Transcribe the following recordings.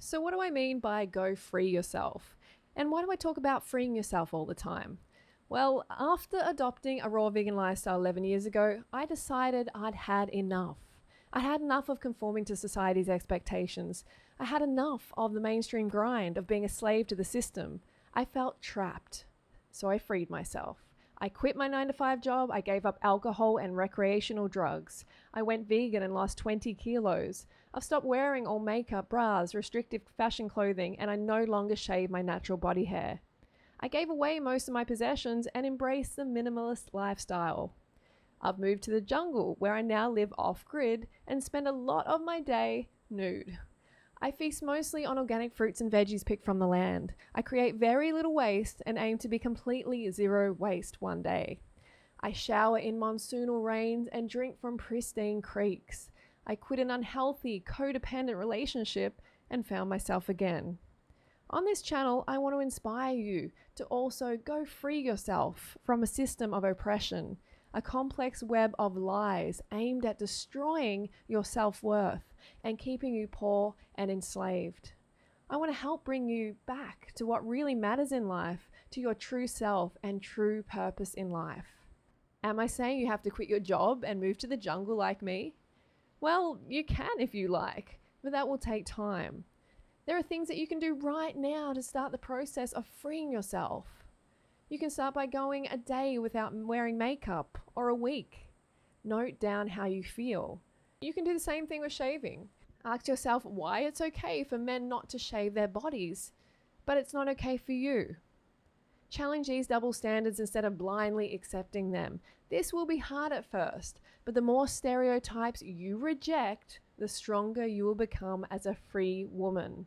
So, what do I mean by go free yourself? And why do I talk about freeing yourself all the time? Well, after adopting a raw vegan lifestyle 11 years ago, I decided I'd had enough. I had enough of conforming to society's expectations. I had enough of the mainstream grind of being a slave to the system. I felt trapped. So I freed myself. I quit my 9 to 5 job. I gave up alcohol and recreational drugs. I went vegan and lost 20 kilos. I've stopped wearing all makeup, bras, restrictive fashion clothing, and I no longer shave my natural body hair. I gave away most of my possessions and embraced the minimalist lifestyle. I've moved to the jungle where I now live off grid and spend a lot of my day nude. I feast mostly on organic fruits and veggies picked from the land. I create very little waste and aim to be completely zero waste one day. I shower in monsoonal rains and drink from pristine creeks. I quit an unhealthy, codependent relationship and found myself again. On this channel, I want to inspire you to also go free yourself from a system of oppression, a complex web of lies aimed at destroying your self-worth and keeping you poor and enslaved. I want to help bring you back to what really matters in life, to your true self and true purpose in life. Am I saying you have to quit your job and move to the jungle like me? Well, you can if you like, but that will take time. There are things that you can do right now to start the process of freeing yourself. You can start by going a day without wearing makeup, or a week. Note down how you feel. You can do the same thing with shaving. Ask yourself why it's okay for men not to shave their bodies, but it's not okay for you. Challenge these double standards instead of blindly accepting them. This will be hard at first, but the more stereotypes you reject, the stronger you will become as a free woman.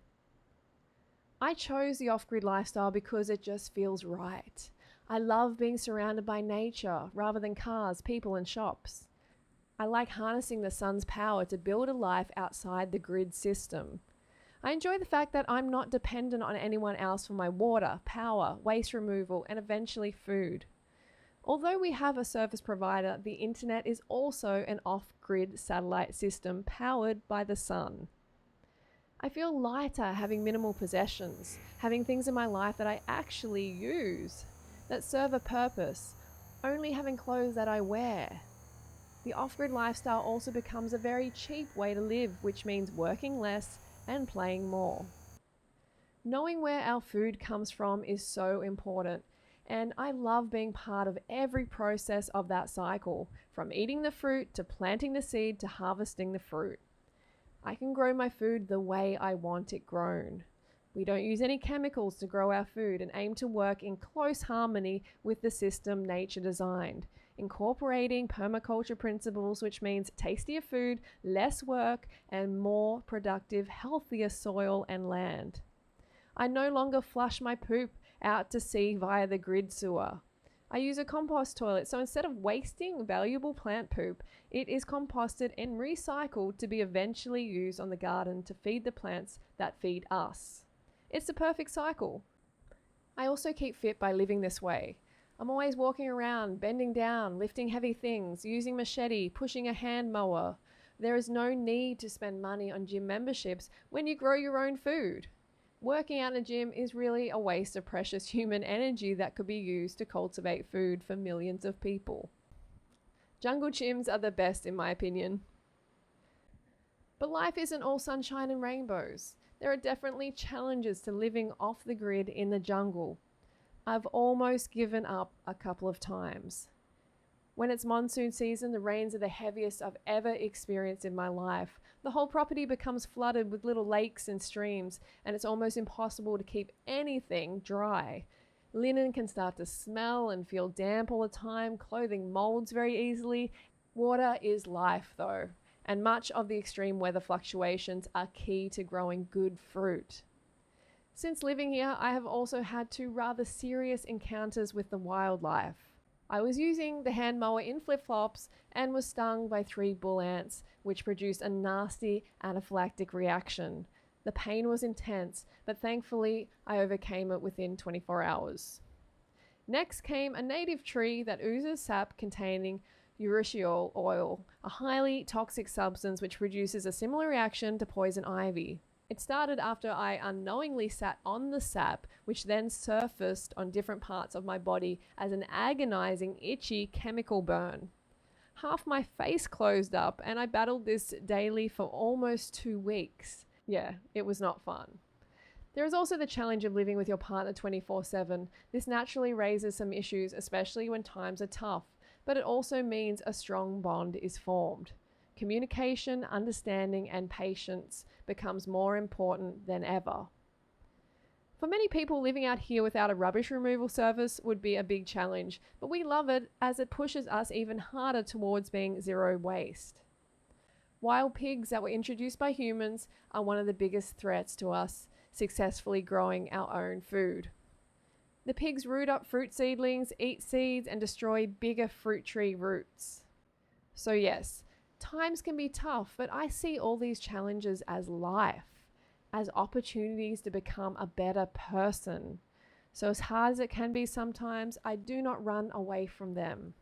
I chose the off-grid lifestyle because it just feels right. I love being surrounded by nature rather than cars, people, and shops. I like harnessing the sun's power to build a life outside the grid system. I enjoy the fact that I'm not dependent on anyone else for my water, power, waste removal, and eventually food. Although we have a service provider, the internet is also an off-grid satellite system powered by the sun. I feel lighter having minimal possessions, having things in my life that I actually use, that serve a purpose, only having clothes that I wear. The off-grid lifestyle also becomes a very cheap way to live, which means working less and playing more. Knowing where our food comes from is so important, and I love being part of every process of that cycle, from eating the fruit to planting the seed to harvesting the fruit. I can grow my food the way I want it grown. We don't use any chemicals to grow our food and aim to work in close harmony with the system nature designed, incorporating permaculture principles, which means tastier food, less work, and more productive, healthier soil and land. I no longer flush my poop out to sea via the grid sewer. I use a compost toilet, so instead of wasting valuable plant poop, it is composted and recycled to be eventually used on the garden to feed the plants that feed us. It's the perfect cycle. I also keep fit by living this way. I'm always walking around, bending down, lifting heavy things, using machete, pushing a hand mower. There is no need to spend money on gym memberships when you grow your own food. Working out in a gym is really a waste of precious human energy that could be used to cultivate food for millions of people. Jungle gyms are the best in my opinion. But life isn't all sunshine and rainbows. There are definitely challenges to living off the grid in the jungle. I've almost given up a couple of times. When it's monsoon season, the rains are the heaviest I've ever experienced in my life. The whole property becomes flooded with little lakes and streams, and it's almost impossible to keep anything dry. Linen can start to smell and feel damp all the time. Clothing molds very easily. Water is life, though, and much of the extreme weather fluctuations are key to growing good fruit. Since living here, I have also had two rather serious encounters with the wildlife. I was using the hand mower in flip-flops and was stung by 3 bull ants, which produced a nasty anaphylactic reaction. The pain was intense, but thankfully I overcame it within 24 hours. Next came a native tree that oozes sap containing urushiol oil, a highly toxic substance which produces a similar reaction to poison ivy. It started after I unknowingly sat on the sap, which then surfaced on different parts of my body as an agonizing, itchy chemical burn. Half my face closed up, and I battled this daily for almost 2 weeks. Yeah, it was not fun. There is also the challenge of living with your partner 24/7. This naturally raises some issues, especially when times are tough, but it also means a strong bond is formed. Communication, understanding, and patience becomes more important than ever. For many people, living out here without a rubbish removal service would be a big challenge, but we love it as it pushes us even harder towards being zero waste. Wild pigs that were introduced by humans are one of the biggest threats to us successfully growing our own food. The pigs root up fruit seedlings, eat seeds, and destroy bigger fruit tree roots. So, yes, times can be tough, but I see all these challenges as life, as opportunities to become a better person. So, as hard as it can be sometimes, I do not run away from them.